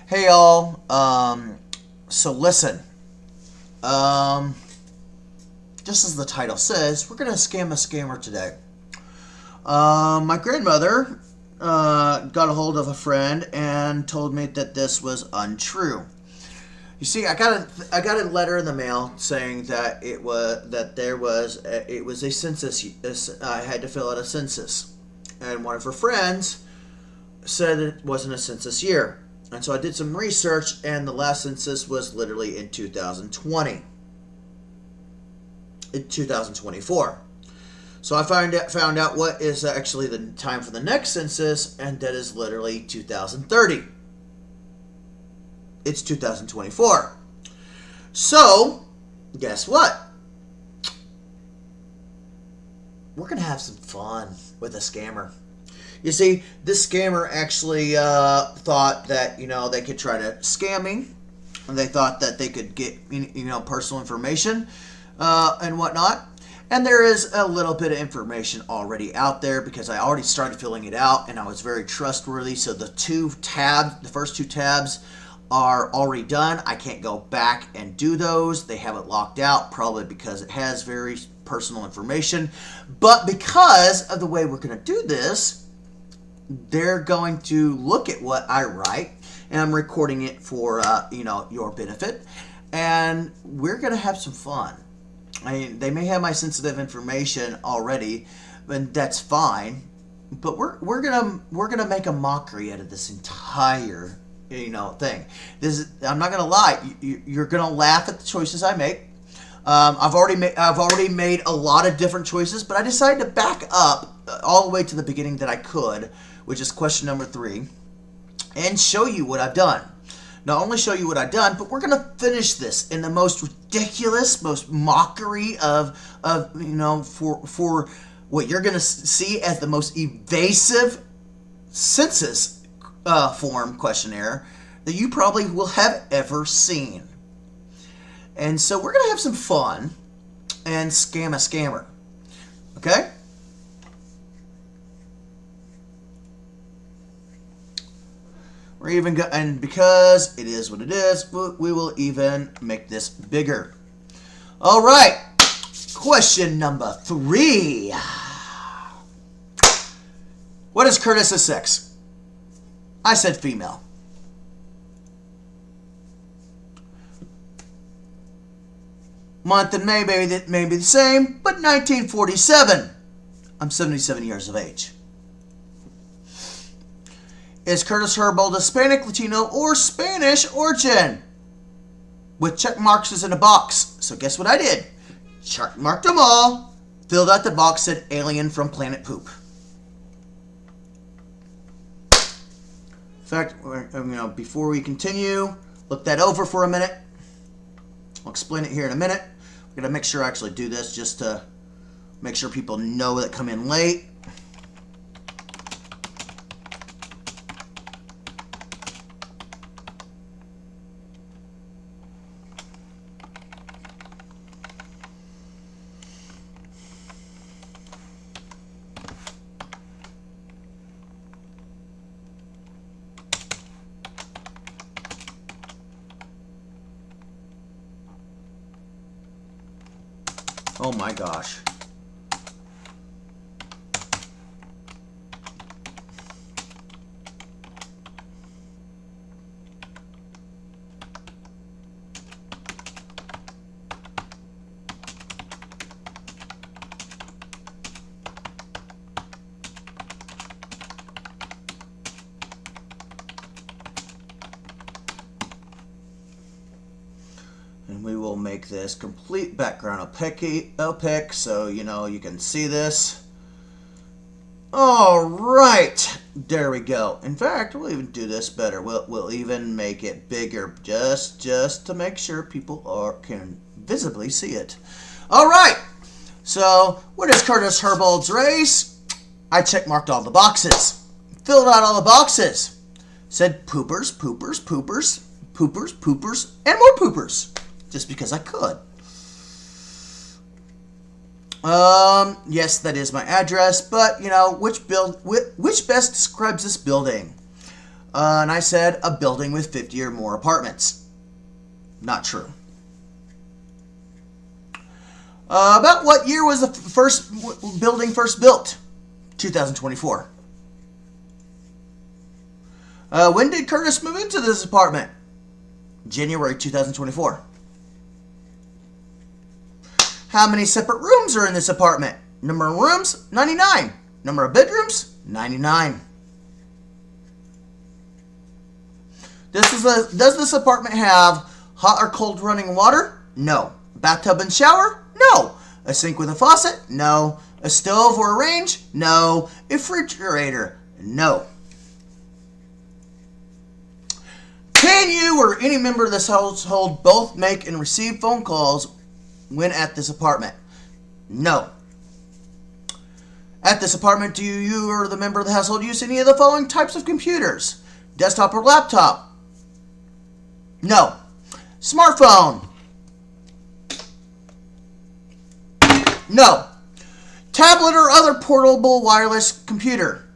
Hey y'all, so listen, just as the title says, we're going to scam a scammer today. My grandmother got a hold of a friend and told me that this was untrue. You see, I got a letter in the mail saying that it was a census. I had to fill out a census, and one of her friends said it wasn't a census year. And so I did some research, and the last census was literally in 2020. In 2024. So I found out what is actually the time for the next census, and that is literally 2030. It's 2024. So, guess what? We're going to have some fun with a scammer. You see, this scammer actually thought that, they could try to scam me. And they thought that they could get, personal information and whatnot. And there is a little bit of information already out there because I already started filling it out and I was very trustworthy. So the first two tabs are already done. I can't go back and do those. They have it locked out, probably because it has very personal information. But because of the way we're going to do this, they're going to look at what I write, and I'm recording it for your benefit, and we're going to have some fun. I mean, they may have my sensitive information already, and that's fine. But we're gonna make a mockery out of this entire thing. I'm not gonna lie. You're gonna laugh at the choices I make. I've already made a lot of different choices, but I decided to back up all the way to the beginning that I could, which is question number 3, and show you what I've done. Not only show you what I've done, but we're gonna finish this in the most ridiculous, most mockery of for what you're gonna see as the most evasive census form questionnaire that you probably will have ever seen. And so we're gonna have some fun and scam a scammer. Okay? And because it is what it is, we will even make this bigger. All right, question number 3. What is Curtis's sex? I said female. Month and May may be the same, but 1947. I'm 77 years of age. Is Curtis Herbold Hispanic, Latino, or Spanish origin? With check marks is in a box. So guess what I did? Check marked them all. Filled out the box, said alien from planet poop. In fact, before we continue, look that over for a minute. I'll explain it here in a minute. We're going to make sure I actually do this just to make sure people know that come in late. Oh my gosh. And we will make this complete background opaque so you can see this. All right, there we go. In fact, we'll even do this better. We'll even make it bigger just to make sure people can visibly see it. All right. So, what is Curtis Herbold's race? I checkmarked all the boxes. Filled out all the boxes. Said poopers, poopers, poopers, poopers, poopers, and more poopers. Just because I could. Yes, that is my address, but which best describes this building? And I said a building with 50 or more apartments. Not true. About what year was the first building first built? 2024. When did Curtis move into this apartment? January 2024. How many separate rooms are in this apartment? Number of rooms, 99. Number of bedrooms, 99. Does this apartment have hot or cold running water? No. Bathtub and shower? No. A sink with a faucet? No. A stove or a range? No. A refrigerator? No. Can you or any member of this household both make and receive phone calls when at this apartment? No. At this apartment, do you or the member of the household use any of the following types of computers? Desktop or laptop? No. Smartphone? No. Tablet or other portable wireless computer?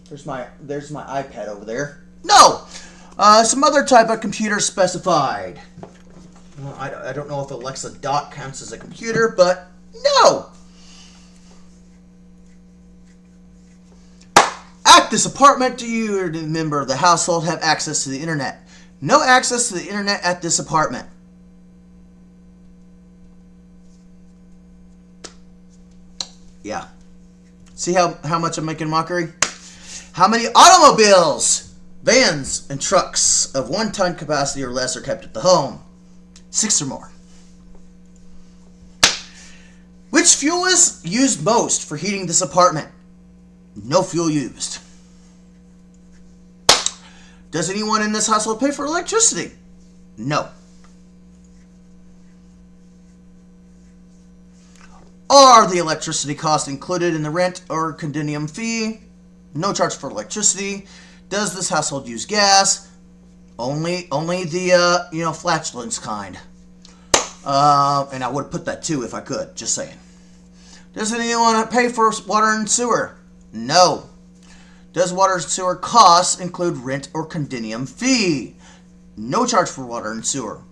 There's my iPad over there. No. Some other type of computer specified. Well, I don't know if Alexa Dot counts as a computer, but no. At this apartment, do you or the member of the household have access to the internet? No access to the internet at this apartment. Yeah. See how much I'm making mockery? How many automobiles, vans, and trucks of 1 ton capacity or less are kept at the home? 6 or more. Which fuel is used most for heating this apartment? No fuel used. Does anyone in this household pay for electricity? No. Are the electricity costs included in the rent or condominium fee? No charge for electricity. Does this household use gas? Only the flatulence kind. And I would put that too if I could. Just saying. Does anyone pay for water and sewer? No. Does water and sewer costs include rent or condominium fee? No charge for water and sewer.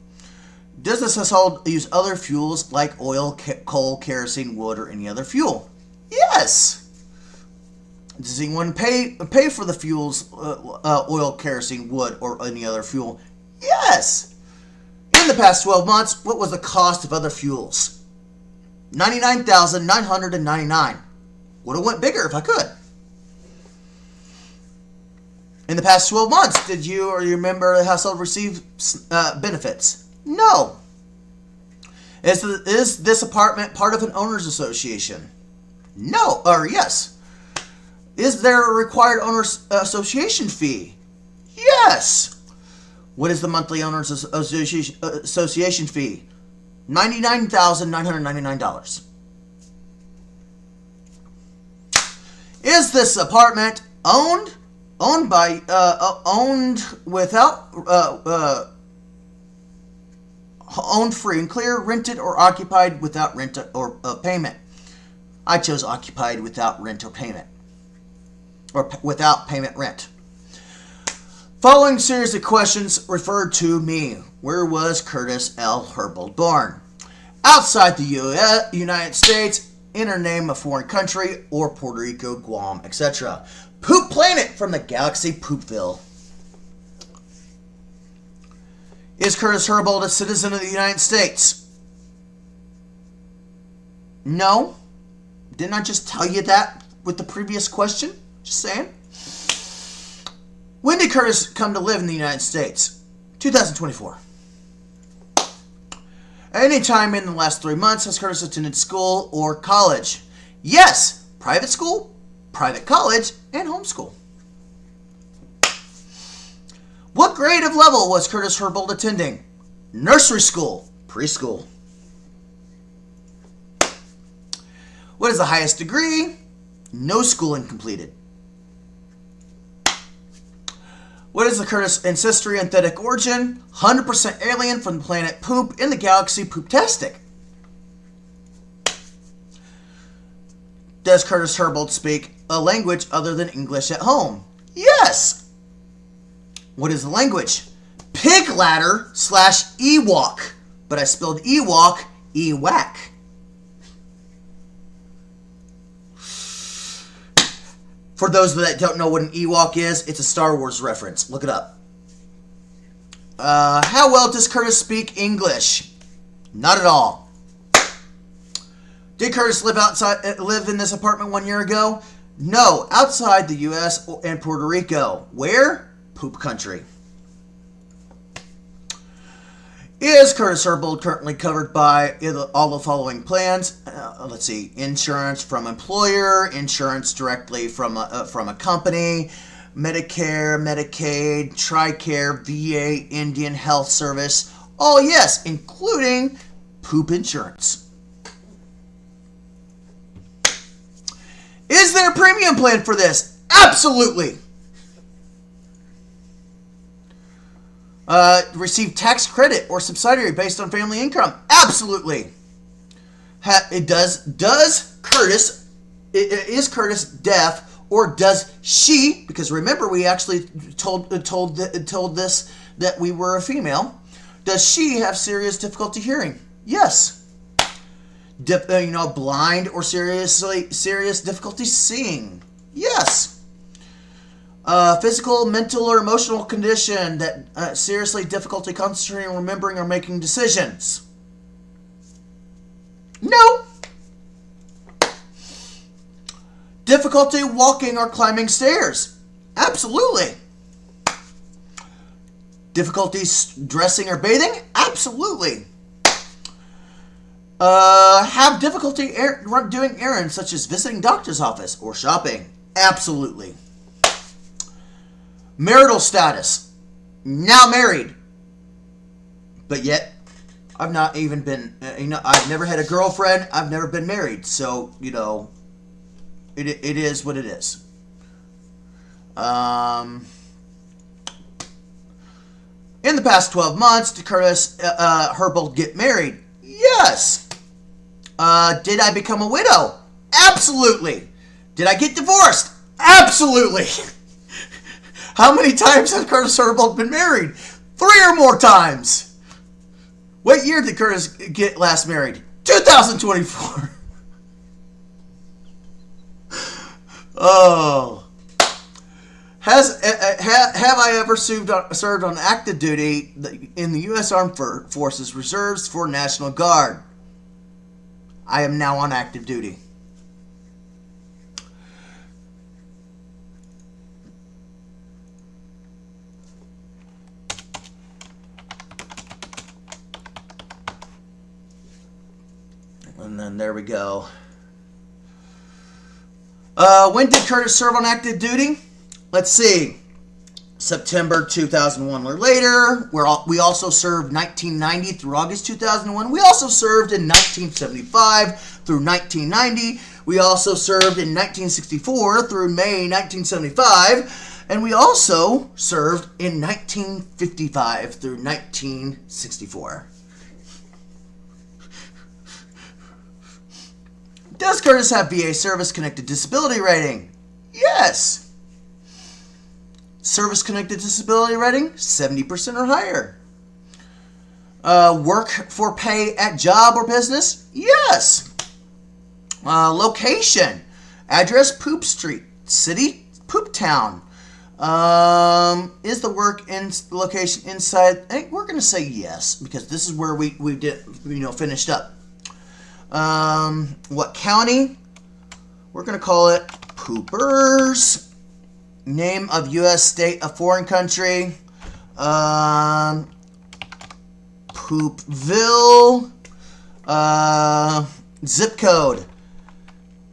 Does this household use other fuels like oil, coal, kerosene, wood, or any other fuel? Yes. Does anyone pay for the fuels, oil, kerosene, wood, or any other fuel? Yes. In the past 12 months, what was the cost of other fuels? $99,999. Would have went bigger if I could. In the past 12 months, did you or your member of the household receive benefits? No. Is this apartment part of an owner's association? No, or yes. Is there a required owner's association fee? Yes. What is the monthly owner's association fee? $99,999. Is this apartment owned free and clear, rented, or occupied without rent or payment? I chose occupied without rent or payment, or without payment rent. Following series of questions referred to me. Where was Curtis L. Herbold born? Outside the United States, in or name a foreign country, or Puerto Rico, Guam, etc. Poop planet from the galaxy Poopville. Is Curtis Herbold a citizen of the United States? No. Didn't I just tell you that with the previous question? Just saying. When did Curtis come to live in the United States? 2024. Any time in the last 3 months has Curtis attended school or college? Yes. Private school, private college, and homeschool. What grade of level was Curtis Herbold attending? Nursery school, preschool. What is the highest degree? No schooling completed. What is the Curtis ancestry and ethnic origin? 100% alien from the planet Poop in the galaxy Pooptastic. Does Curtis Herbold speak a language other than English at home? Yes. What is the language? Pig ladder / Ewok. But I spelled Ewok, Ewak. For those that don't know what an Ewok is, it's a Star Wars reference. Look it up. How well does Curtis speak English? Not at all. Did Curtis live in this apartment 1 year ago? No, outside the U.S. and Puerto Rico. Where? Poop country. Is Curtis Herbold currently covered by all the following plans? Let's see. Insurance from employer, insurance directly from a company, Medicare, Medicaid, TRICARE, VA, Indian Health Service. Oh yes, including poop insurance. Is there a premium plan for this? Absolutely. Receive tax credit or subsidiary based on family income? Absolutely. Is Curtis deaf, or does she? Because remember, we actually told this that we were a female. Does she have serious difficulty hearing? Yes. Blind or serious difficulty seeing? Yes. Physical, mental, or emotional condition that seriously difficulty concentrating, remembering, or making decisions? No. Difficulty walking or climbing stairs? Absolutely. Difficulty dressing or bathing? Absolutely. Have difficulty doing errands such as visiting doctor's office or shopping? Absolutely. Marital status? Now married. But yet, I've not even been, I've never had a girlfriend. I've never been married. So, it is what it is. In the past 12 months, did Curtis Herbold get married? Yes. Did I become a widow? Absolutely. Did I get divorced? Absolutely. How many times has Curtis Herbold been married? 3 or more times. What year did Curtis get last married? 2024. Oh. Have I ever served on active duty in the U.S. Armed Forces Reserves for National Guard? I am now on active duty. And then there we go. When did Curtis serve on active duty? Let's see. September 2001 or later. We also served 1990 through August 2001. We also served in 1975 through 1990. We also served in 1964 through May 1975. And we also served in 1955 through 1964. Does Curtis have VA service-connected disability rating? Yes. Service-connected disability rating, 70% or higher. Work for pay at job or business? Yes. Location, address, Poop Street. City, Poop Town. Is the work in location inside? We're going to say yes, because this is where we did, finished up. What county? We're going to call it Poopers. Name of U.S. state of foreign country. Poopville. Zip code.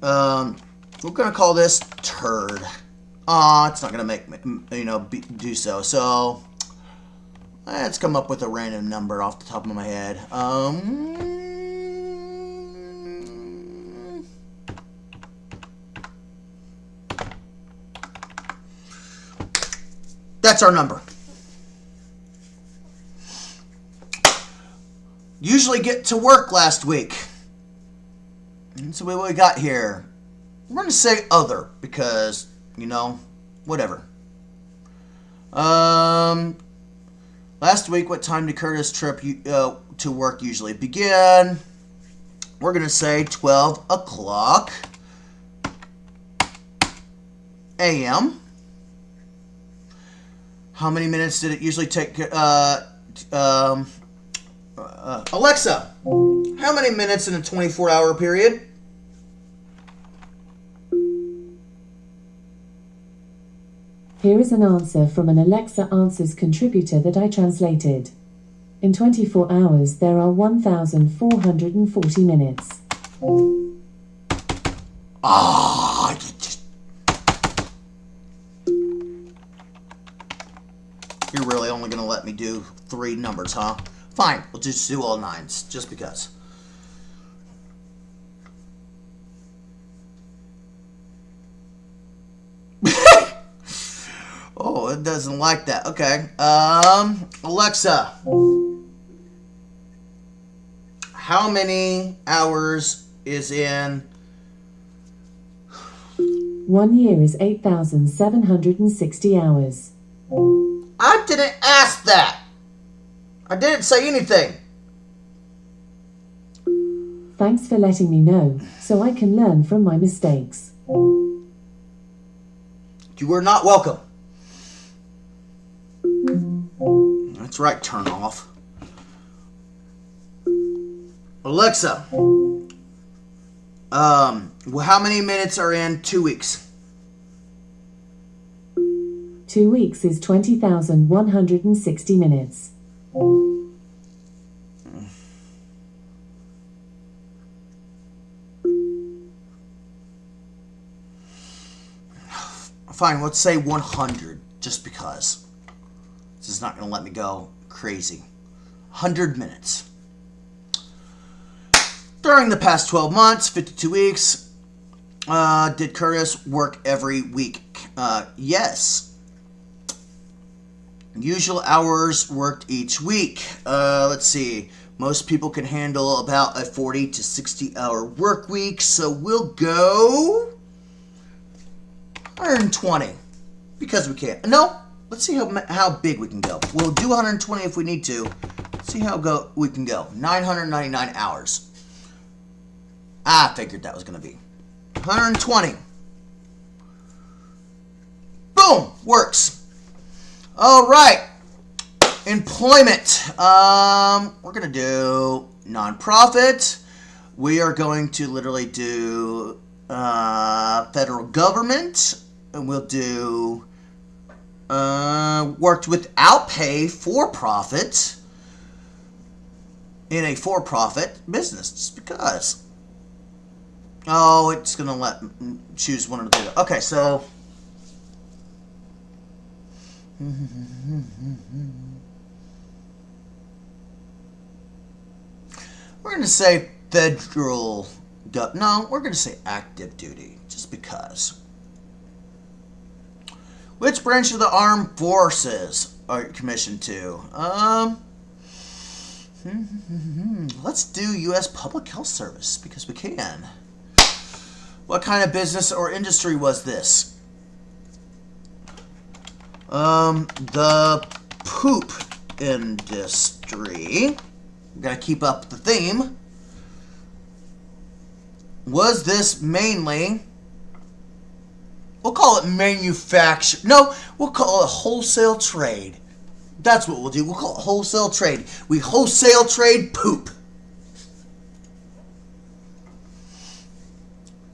We're going to call this Turd. It's not going to make do so. So let's come up with a random number off the top of my head. That's our number. Usually get to work last week. And so what we got here. We're going to say other because, whatever. Last week, what time did Curtis' trip to work usually begin? We're going to say 12 o'clock a.m. How many minutes did it usually take? Alexa, how many minutes in a 24-hour period? Here is an answer from an Alexa Answers contributor that I translated. In 24 hours, there are 1,440 minutes. You're really only going to let me do 3 numbers, huh? Fine, we'll just do all 9s, just because. Oh, it doesn't like that. Okay. Alexa, how many hours is in... 1 year is 8,760 hours. I didn't ask that. I didn't say anything. Thanks for letting me know, so I can learn from my mistakes. You are not welcome. That's right, turn off. Alexa, how many minutes are in 2 weeks? 2 weeks is 20,160 minutes. Fine, let's say 100, just because. This is not going to let me go crazy. 100 minutes. During the past 12 months, 52 weeks, did Curtis work every week? Yes. Usual hours worked each week. Let's see. Most people can handle about a 40 to 60 hour work week, so we'll go 120 because we can. No, let's see how big we can go. We'll do 120 if we need to. See how we can go. 999 hours. I figured that was going to be 120. Boom, works. All right, employment. We're going to do nonprofit. We are going to literally do federal government. And we'll do worked without pay for profit in a for-profit business, just because. Oh, it's going to let choose one of the two. Okay, so... We're going to say federal... No, we're going to say active duty, just because. Which branch of the armed forces are you commissioned to? Let's do U.S. Public Health Service, because we can. What kind of business or industry was this? The poop industry. Gotta keep up the theme. Was this mainly... We'll call it manufacture. No, we'll call it wholesale trade. That's what we'll do. We'll call it wholesale trade. We wholesale trade poop.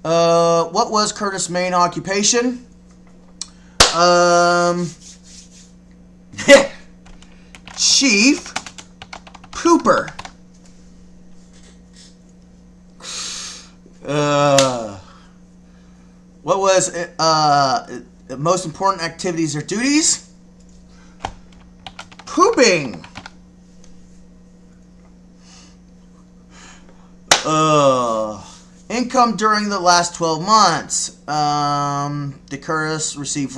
What was Curtis' main occupation? Chief Pooper. What was the most important activities or duties? Pooping. Income during the last 12 months. Did Curtis receive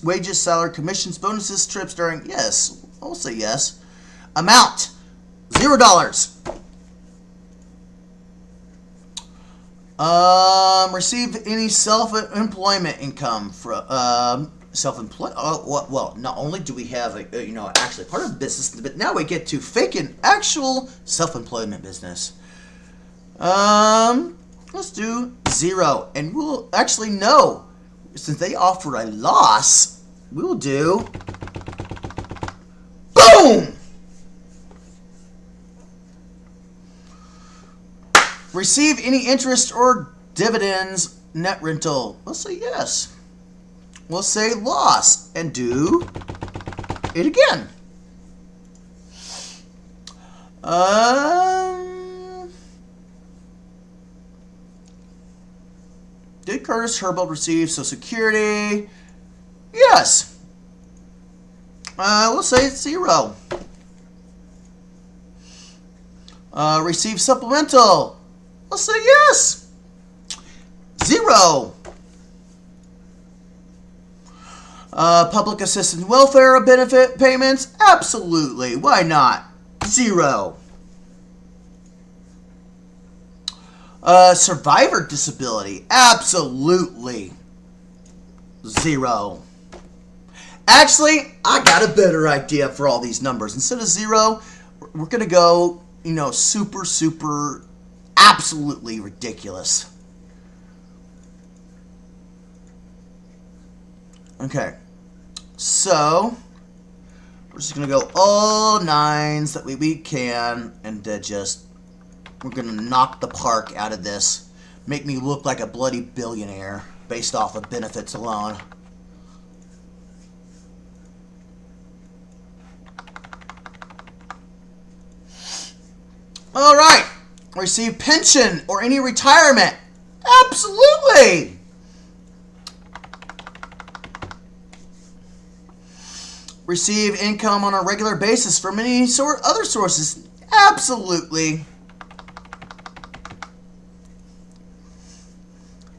wages, salary, commissions, bonuses, trips during? Yes. I'll say yes. Amount. $0. Received any self-employment income from self-employed. Well, not only do we have actually part of business, but now we get to fake an actual self-employment business. Let's do 0, and we'll actually know, since they offer a loss, we'll do boom. Receive any interest or dividends, net rental. Let's say yes. We'll say loss and do it again. Did Curtis Herbold receive Social Security? Yes. We'll say it's 0. Receive supplemental. Let's say yes. 0. Public assistance welfare benefit payments? Absolutely. Why not? 0. Survivor disability? Absolutely. 0. Actually, I got a better idea for all these numbers. Instead of 0, we're going to go, super, absolutely ridiculous. Okay. So, we're just going to go all 9s that we can, and we're going to knock the park out of this. Make me look like a bloody billionaire based off of benefits alone. All right. Receive pension or any retirement? Absolutely. Receive income on a regular basis from any other sources? Absolutely.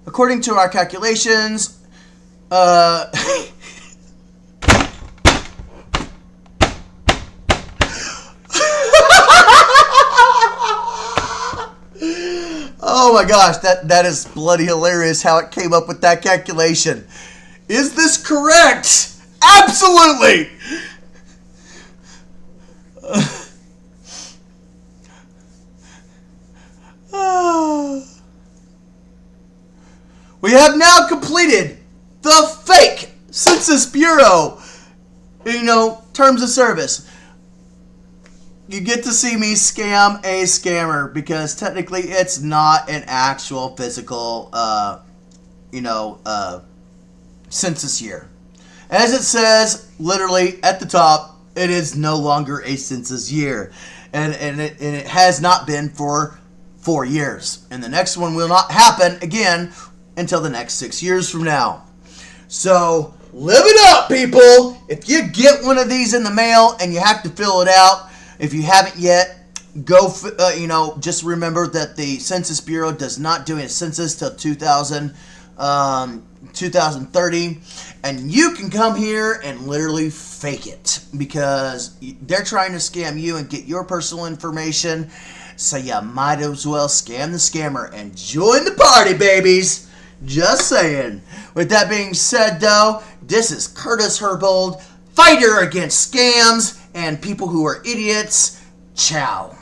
According to our calculations, oh my gosh, that is bloody hilarious how it came up with that calculation. Is this correct? Absolutely! We have now completed the fake Census Bureau, terms of service. You get to see me scam a scammer because technically it's not an actual physical, census year. As it says literally at the top, it is no longer a census year. And it has not been for 4 years. And the next one will not happen again until the next 6 years from now. So, live it up, people! If you get one of these in the mail and you have to fill it out, if you haven't yet, just remember that the Census Bureau does not do a census till 2030, and you can come here and literally fake it because they're trying to scam you and get your personal information, so you might as well scam the scammer and join the party, babies. Just saying. With that being said, though, this is Curtis Herbold, fighter against scams and people who are idiots. Ciao.